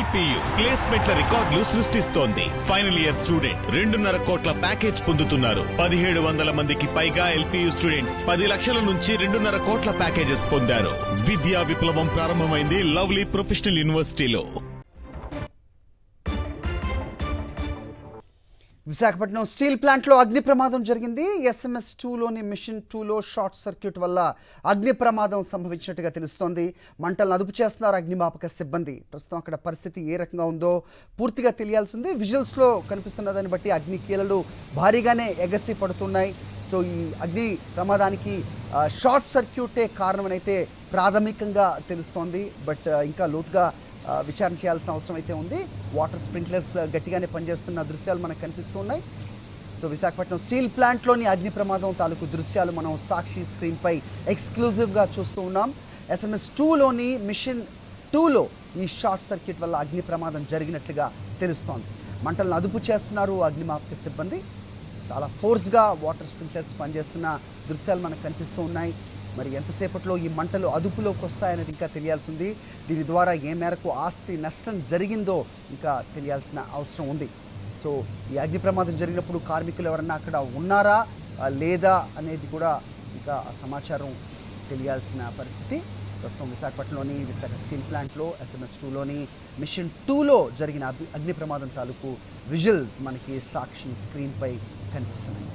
LPU ప్లేస్మెంట్ల రికార్డులు సృష్టిస్తోంది. Final year student 2.5 కోట్ల ప్యాకేజ్ పొందుతున్నారు. 1700 మందికి పైగా ఎల్పియు స్టూడెంట్స్ 10 లక్షల నుంచి 2.5 కోట్ల ప్యాకేజెస్ పొందారు. విద్యా విప్లవం ప్రారంభమైంది లవ్లీ ప్రొఫెషనల్ యూనివర్సిటీలో. విశాఖపట్నం స్టీల్ ప్లాంట్లో అగ్ని ప్రమాదం జరిగింది. SMS 2లోని మిషన్ 2లో షార్ట్ సర్క్యూట్ వల్ల అగ్ని ప్రమాదం సంభవించినట్టుగా తెలుస్తోంది. మంటలను అదుపు చేస్తున్నారు అగ్నిమాపక సిబ్బంది. ప్రస్తుతం అక్కడ పరిస్థితి ఏ రకంగా ఉందో పూర్తిగా తెలియాల్సింది. విజువల్స్లో కనిపిస్తున్న దాన్ని బట్టి అగ్ని కీలలు భారీగానే ఎగసి పడుతున్నాయి. సో ఈ అగ్ని ప్రమాదానికి షార్ట్ సర్క్యూటే కారణమనైతే ప్రాథమికంగా తెలుస్తోంది. బట్ ఇంకా లోతుగా విచారణ చేయాల్సిన అవసరం అయితే ఉంది. వాటర్ స్ప్రింక్లర్స్ గట్టిగానే పనిచేస్తున్న దృశ్యాలు మనకు కనిపిస్తున్నాయి. సో విశాఖపట్నం స్టీల్ ప్లాంట్లోని అగ్ని ప్రమాదం తాలూకు దృశ్యాలు మనం సాక్షి స్క్రీన్పై ఎక్స్క్లూజివ్గా చూస్తూ ఉన్నాం. SMS 2లోని మిషన్ 2లో ఈ షార్ట్ సర్క్యూట్ వల్ల అగ్ని ప్రమాదం జరిగినట్లుగా తెలుస్తోంది. మంటలను అదుపు చేస్తున్నారు అగ్నిమాపక సిబ్బంది. చాలా ఫోర్స్గా వాటర్ స్ప్రింక్లర్స్ పనిచేస్తున్న దృశ్యాలు మనకు కనిపిస్తూ ఉన్నాయి. మరి ఎంతసేపట్లో ఈ మంటలు అదుపులోకి వస్తాయనేది ఇంకా తెలియాల్సింది. దీని ద్వారా ఏ మేరకు ఆస్తి నష్టం జరిగిందో ఇంకా తెలియాల్సిన అవసరం ఉంది. సో ఈ అగ్ని ప్రమాదం జరిగినప్పుడు కార్మికులు ఎవరన్నా అక్కడ ఉన్నారా లేదా అనేది కూడా ఇంకా సమాచారం తెలియాల్సిన పరిస్థితి. ప్రస్తుతం విశాఖపట్నంలోని విశాఖ స్టీల్ ప్లాంట్లో SMS 2లోని మిషన్ 2లో జరిగిన అగ్ని ప్రమాదం తాలూకు విజువల్స్ మనకి సాక్షి స్క్రీన్పై కనిపిస్తున్నాయి.